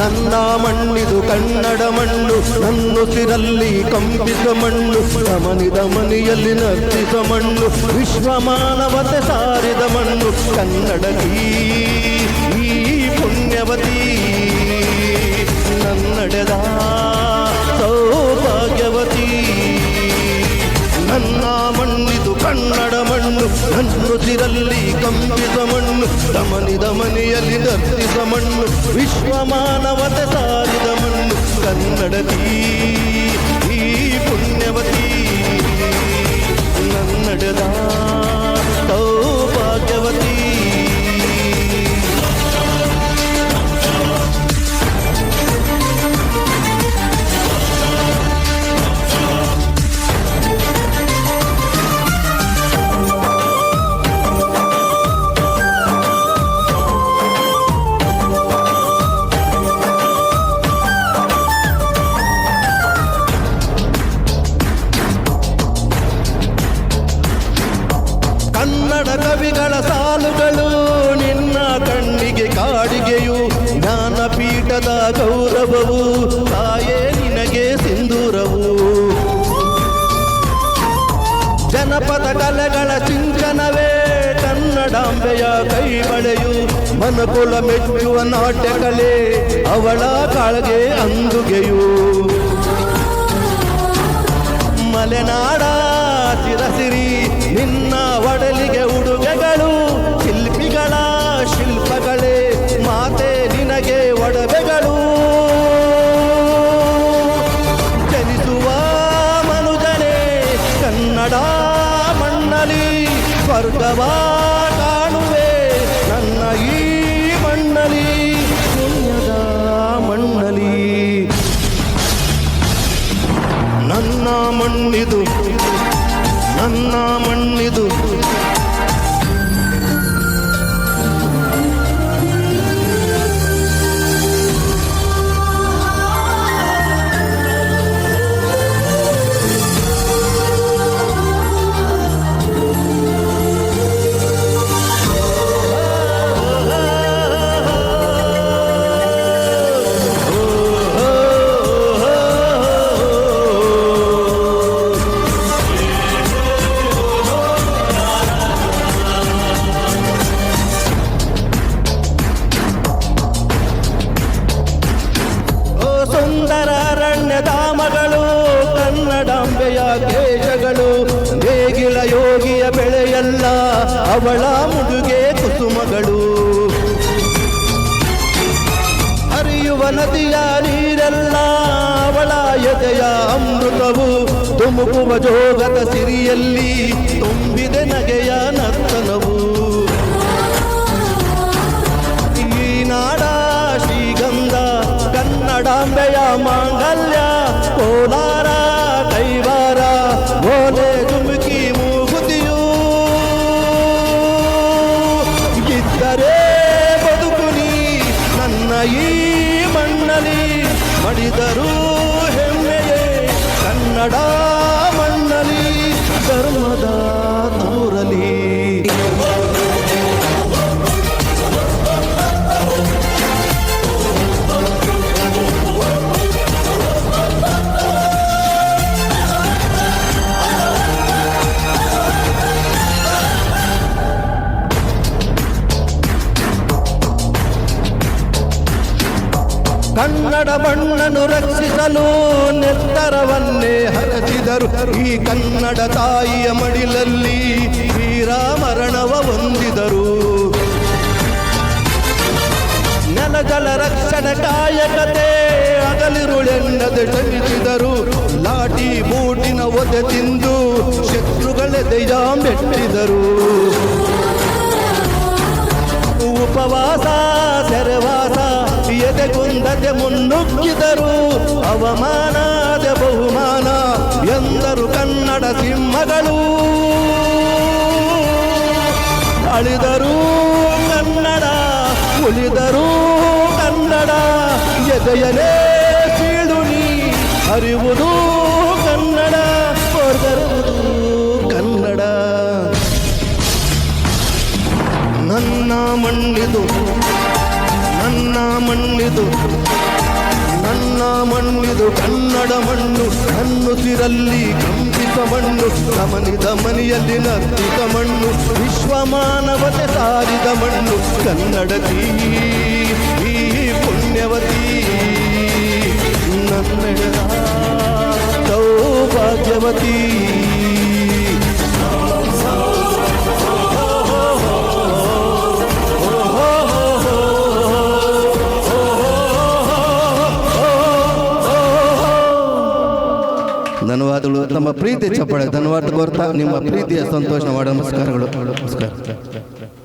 ನನ್ನ ಮಣ್ಣಿದು ಕನ್ನಡ ಮಣ್ಣು, ನನ್ನುಸಿರಲ್ಲಿ ಕಂಪಿಸುವ ಮಣ್ಣು, ದಮನಿದ ಮನೆಯಲ್ಲಿ ನರ್ತಿಸ ಮಣ್ಣು, ವಿಶ್ವ ಮಾನವತೆ ಸಾರಿದ ಮಣ್ಣು ಕನ್ನಡದಿ ಈ ಪುಣ್ಯವತಿ, ನನ್ನಡೆದ ಸೌಭಾಗ್ಯವತಿ. ನನ್ನ ಮಣ್ಣಿದು ಕನ್ನಡ ಮಣ್ಣು, ನನ್ನುಸಿರಲ್ಲಿ ಕಂಪಿಸ ಮಣ್ಣು, ದಮನಿದ ಮನೆಯಲ್ಲಿ ನರ್ತಿಸ ಮಣ್ಣು, ವಿಶ್ವ ಮಾನವತೆ ಸಾರಿದ ಮಣ್ಣು ಕನ್ನಡದಿ ಈ ಪುಣ್ಯವತಿ, ನನ್ನಡೆದ ಸೌಭಾಗ್ಯವತಿ. ಕನ್ನಡ ಕವಿಗಳ ಸಾಲುಗಳು ನಿನ್ನ ಕಣ್ಣಿಗೆ ಕಾಡಿಗೆಯು, ಜ್ಞಾನಪೀಠದ ಗೌರವವು ತಾಯೇ ನಿನಗೆ ಸಿಂಧೂರವು. ಜನಪದ ಕಲೆಗಳ ಚಿಂತನವೇ ಕನ್ನಡಾಂಬೆಯ ಕೈಬಳೆಯು, ಮನಕುಲ ಮೆಚ್ಚುವ ನಾಟ್ಯ ಕಲೆ ಅವಳ ಕಾಳಗೆ ಅಂದುಗೆಯು. ಮಲೆನಾಡ ಚಿರಸಿರಿ ನಿನ್ನ ಒಡಲಿಗೆ ಉಡುಗೆಗಳು, ಶಿಲ್ಪಿಗಳ ಶಿಲ್ಪಗಳೇ ಮಾತೆ ನಿನಗೆ ಒಡವೆಗಳು. ಜನಿಸುವ ಮನುಜನೇ ಕನ್ನಡ ಮಣ್ಣಲಿ ಸ್ವರ್ಗವ ಕಾಣುವೆ, ನನ್ನ ಈ ಮಣ್ಣಲಿ ಪುಣ್ಯದ ಮಣ್ಣಲಿ. ನನ್ನ ಮಣ್ಣಿದು ನನ್ನ ಮಣ್ಣಿದು ಸುಂದರ ಅರಣ್ಯಧಾಮಗಳು ಕನ್ನಡಾಂಬೆಯ ದೇಶಗಳು, ನೇಗಿಲ ಯೋಗಿಯ ಬೆಳೆಯಲ್ಲ ಅವಳ ಮುಡುಗೆ ಕುಸುಮಗಳು. ಹರಿಯುವ ನದಿಯ ನೀರೆಲ್ಲ ಅವಳ ಎದೆಯ ಅಮೃತವು, ತುಮುಕುವ ಜೋಗದ ಸಿರಿಯಲ್ಲಿ ತುಂಬಿದೆ ನಗೆಯ ನರ್ತನವು. ಈ ನಾಡ ಶ್ರೀಗಂಧ ಕನ್ನಡಾಂಬೆಯ ಮಾಂಗಲ್ಯ, ಕೋಲಾರ ಕೈವಾರ ಓಲೆ ಧುಮುಕಿ ಮೂಗುತಿಯು. ಇದ್ದರೆ ಬದುಕುನಿ ನನ್ನ ಈ ಮಣ್ಣಲಿ, ಮಡಿದರು ಹೆಮ್ಮೆಯೇ ಕನ್ನಡ ಮಣ್ಣಲಿ, ಧರ್ಮದ ದೂರಲಿ. ಕನ್ನಡ ಮಣ್ಣನ್ನು ರಕ್ಷಿಸಲು ನಿರ್ಧಾರವನ್ನೇ ಹರಚಿದರು, ಈ ಕನ್ನಡ ತಾಯಿಯ ಮಡಿಲಲ್ಲಿ ವೀರ ಮರಣವ ಹೊಂದಿದರು. ನೆಲಜಲ ರಕ್ಷಣೆ ಕಾಯಕತೆ ಹಗಲಿರುಳೆನ್ನದೆ ಶ್ರಮಿಸಿದರು, ಲಾಠಿ ಬೂಟಿನ ಒದೆ ತಿಂದು ಶತ್ರುಗಳೆದೆಯ ಮೆಟ್ಟಿದರು. ಉಪವಾಸ ಸೆರೆವಾಸ ಎದೆಗುಂದದೆ ಮುನ್ನುಗ್ಗಿದರು, ಅವಮಾನದ ಬಹುಮಾನ ಎಂದರು ಕನ್ನಡ ಸಿಂಹಗಳು. ಅಳಿದರು ಕನ್ನಡ ಉಳಿದರು ಕನ್ನಡ, ಎದೆಯಲೇ ಸೀಳುನಿ ಅರಿವುದು ಕನ್ನಡ, ಹೊರಗರುವುದು ಕನ್ನಡ. ನನ್ನ ಮಣ್ಣಿದು ನನ್ನ ಮಣ್ಣಿದು ನನ್ನ ಮಣ್ಣಿದು ಕನ್ನಡ ಮಣ್ಣು, ನನ್ನುಸಿರಲ್ಲಿ ಕಂಪಿತ ಮಣ್ಣು, ಧಮನಿದ ಮನೆಯಲ್ಲಿ ನರ್ತಿತ ಮಣ್ಣು, ವಿಶ್ವ ಮಾನವತೆ ಸಾರಿದ ಮಣ್ಣು ಕನ್ನಡತಿ ಈ ಪುಣ್ಯವತಿ, ನನ್ನೆಡೆದ ಸೌಭಾಗ್ಯವತಿ. ಧನ್ಯವಾದಗಳು. ನಮ್ಮ ಪ್ರೀತಿ ಚಪ್ಪಳೆ ಧನ್ಯವಾದ ಬರ್ತಾ ನಿಮ್ಮ ಪ್ರೀತಿಯ ಸಂತೋಷ ಮಾಡೋ ನಮಸ್ಕಾರಗಳು. ನಮಸ್ಕಾರ.